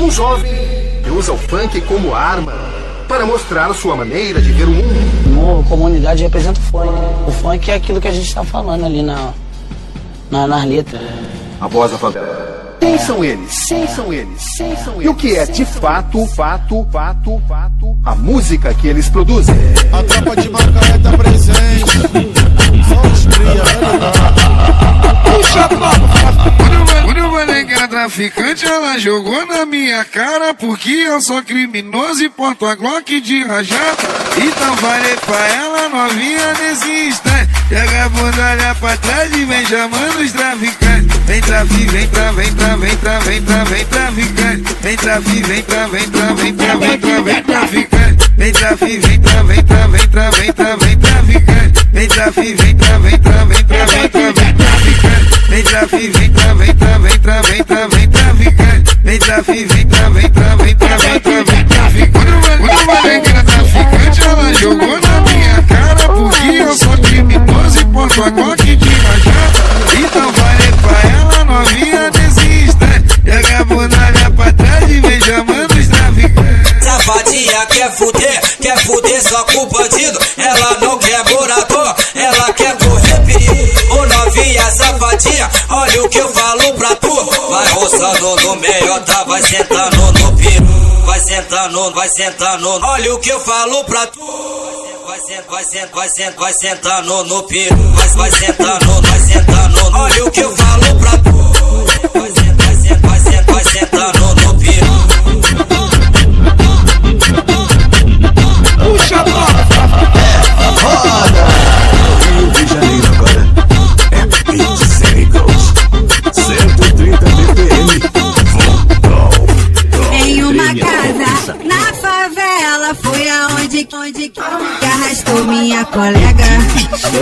Um jovem que usa o funk como arma para mostrar sua maneira de ver o mundo. Morro, comunidade representa o funk. O funk é aquilo que a gente está falando ali nas letras. A voz da favela. Quem são eles? Quem são eles? Quem são eles? E o que é de fato, a música que eles produzem? A tropa de Macaé tá presente. Só os cria, puxa, quando eu falei que era traficante, ela jogou na minha cara, porque eu sou criminoso e porto a Glock de rajada. Então falei pra ela, novinha, nesse instante, pega a bunda, olha pra trás e vem chamando os traficantes. Vem traficante, vem traficante. Vem traficante, vem traficante. Vem traficante, vem traficante. Vem traficante, vem Quando eu falei que era traficante, ela jogou na minha cara, porque eu sou criminoso e porto a Glock de rajada. Então falei pra ela, novinha, desista. Pega a bunda, olha pra trás e vem chamando os traficantes. Safadinha quer fuder só com bandido. Ela não quer morador, ela quer correr perigo. Ô novinha safadinha, olha o que eu falo pra tu. Vai roçando no meiota, vai sentando no peru. Vai sentando, olha o que eu falo pra tu. Vai sentando no peru. Vai sentando, olha o que eu falo pra tu. Vai sentando no peru. puxa a bola. Rio de Janeiro agora é Beat Seagulls 130 BPM. Em uma casa na favela foi aonde que arrastou minha colega.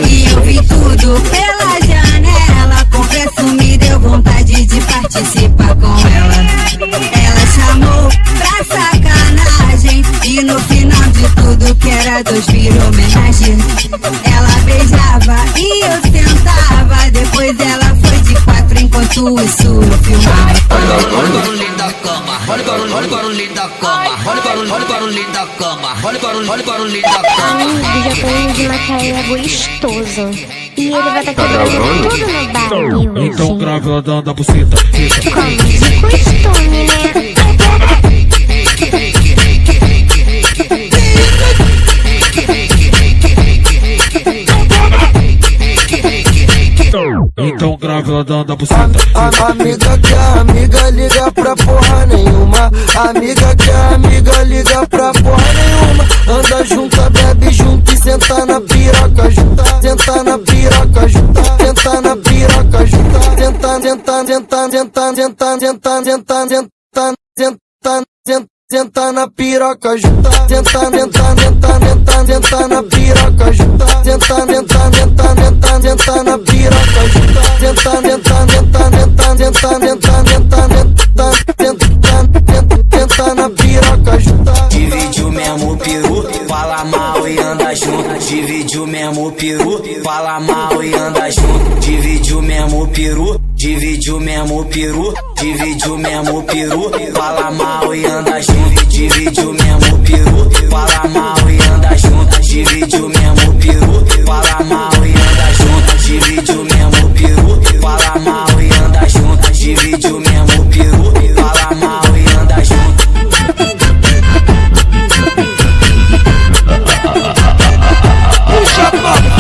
E eu vi tudo pela janela. Confesso, me deu vontade de participar com ela. Ela chamou pra sacanagem e no final de tudo que era dois virou homenagem. Ela beijava e eu sentava. Depois ela foi de quatro enquanto isso eu filmava. Olha o barulho da cama, olha o barulho da cama, olha o barulho da cama, olha o barulho da cama. Amigo, já tô de Macaé é gostoso. E ele vai estar quebrando tudo no barril. Então grave ela dando a buceta. Como de costume, né? Então grave ela dando a buceta. Amiga que a amiga liga pra porra nenhuma. Amiga que a amiga liga pra porra nenhuma. Anda junta, bebe junto e senta na piroca junta. Senta na piroca junta. Senta na piroca junta. Senta na piroca junta. Senta na piroca junta. Senta na piroca junta. Senta na piroca junta. Divide o mesmo peru, fala mal e anda junto. Divide o mesmo peru, fala mal e anda junto. Divide o mesmo peru, divide o mesmo peru, divide o mesmo peru, fala mal e anda junto. Divide o mesmo peru, fala mal e anda junto. Divide o mesmo peru, fala mal e anda junto. Divide o mesmo peru, fala mal e anda junto. Divide o mesmo peru, fala mal e anda junto. Puxa a bola.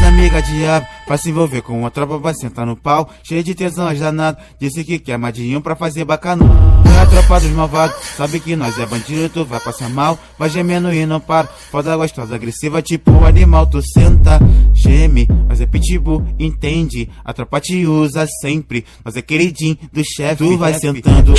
Amiga diabo, pra se envolver com uma tropa, vai sentar no pau. Cheio de tesão, danado. Disse que quer mais de um pra fazer bacanão. É a tropa dos malvados, sabe que nós é bandido, tu vai passar mal. Vai gemendo e não para. Foda gostosa, agressiva, tipo animal. Tu senta, geme, mas é pitbull, entende? A tropa te usa sempre, mas é queridinho do chefe. Tu vai sentando,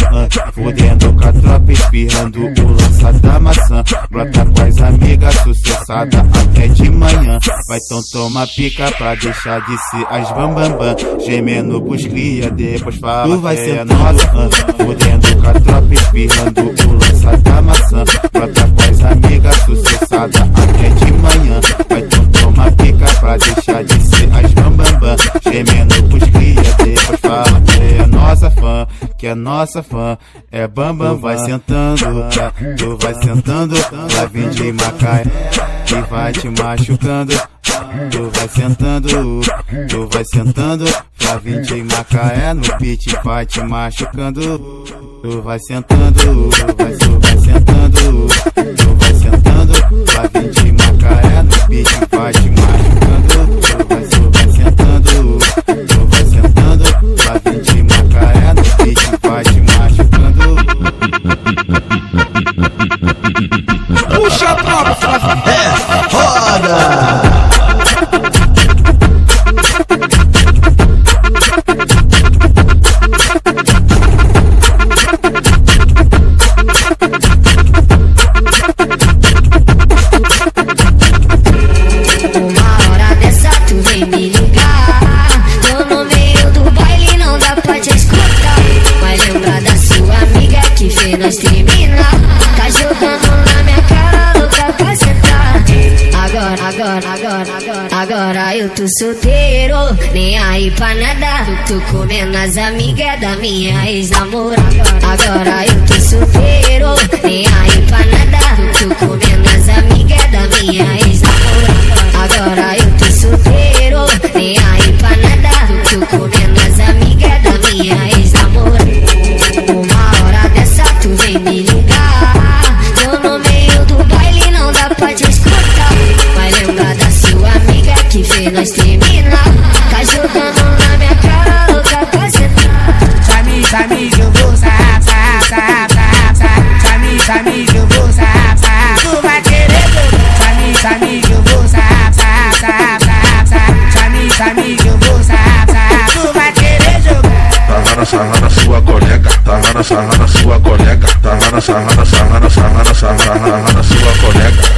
fudendo com a tropa, espirrando o lança da maçã. Brota com as amigas, sucessada até de manhã. Vai então toma pica pra deixar de ser as bambambam. Gemendo pros cria, depois fala tu vai ser nossa. Fudendo com a tropa, espirrando o lança da maçã. Brota com as amigas, sucessada até de manhã. Vai então toma pica pra deixar de ser que é nossa fã. É bambam, vai sentando, tu vai sentando, vai vir de Macaé e vai te machucando. Tu vai sentando, pra vir de Macaé no beat vai te machucando. Tu vai sentando, tu vai sentando, pra vir de Macaé no beat vai te machucando. Tu vai sentando, pra vir de Macaé no beat vai te machucando. Puxa a prova, é foda! Nós termina, tá jogando na minha cara, louca pra sentar. Agora eu tô solteiro, nem aí pra nada. Tô comendo as amigas da minha ex-namorada. Agora eu tô solteiro, nem aí pra nada. Tô comendo as amigas da minha ex-namorada. Agora eu tô solteiro, nem aí pra nada. Tô comendo as amigas da minha ex-namorada. Uma hora dessa tu vem me ligar, eu no meio do baile não dá pra te escutar. Vai lembrar da sua amiga que fez nós terminar. Tá jogando na minha cara, louca pra sentar. Chame, que eu vou sap. Chame, que eu vou sap. Tu vai querer jogar. Chame, que eu vou sap. Chame, que eu vou sap. Tu vai querer jogar. Sarra na sua colega, sarra na sua colega, sarra na sua colega, sarra na sua colega,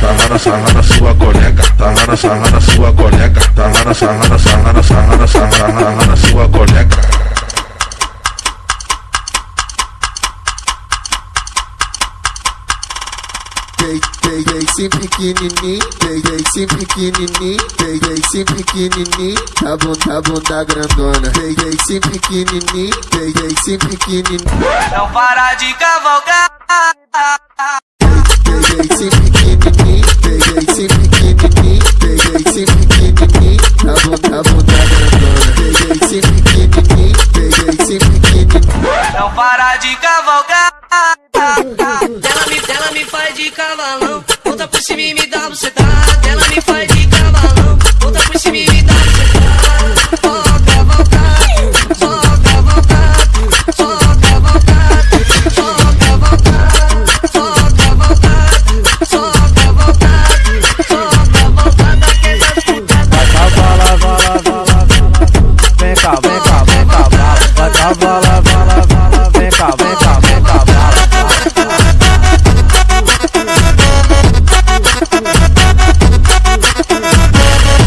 sarra na sua colega, sarra na sua colega. Peguei esse pequenininho, peguei esse pequenininho, tá bunda grandona. Peguei esse pequenininho, Não para de cavalgar. Peguei esse pequenininho, tá bunda grandona. Peguei esse pequenininho. Não para de cavalgar. Ela me faz de cavalão, volta por cima e me dá bucetada. Ela me faz de cavalão, volta por cima e me dá bucetada. Foca à vontade, foca à vontade, foca à vontade, foca à vontade, foca à vontade, foca à vontade, foca à vontade daquelas putadas. Vai cavala, vem cá, vai cavala, vem cá,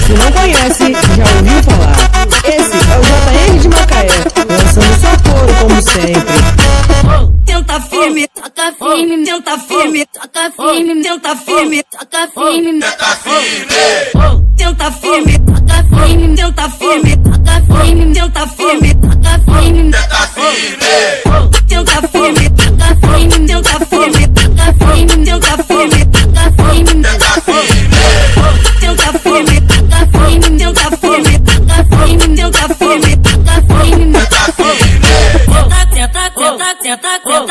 Se não conhece, já ouviu falar? Esse é o JN de Macaé, lançando sua couro como sempre. Tenta firme, toca firme, tenta firme, toca firme, tenta firme, toca firme, tenta firme. Tenta firme, toca firme, tenta firme, toca firme, tenta firme, toca firme, tenta firme. Tenta firme, toca firme, tenta firme, toca firme, tenta firme, toca firme, tenta firme. Tenta firme, toca firme, tenta firme, toca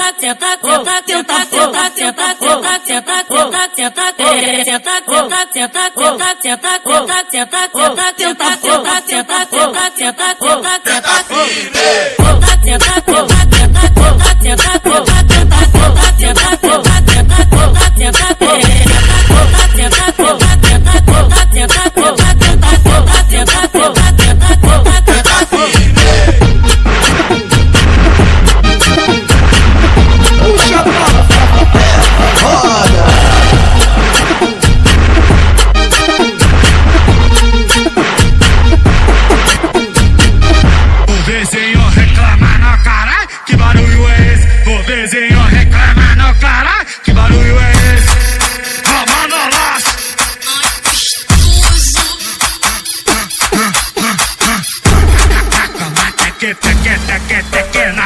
firme, tenta firme, toca firme, tenta firme. que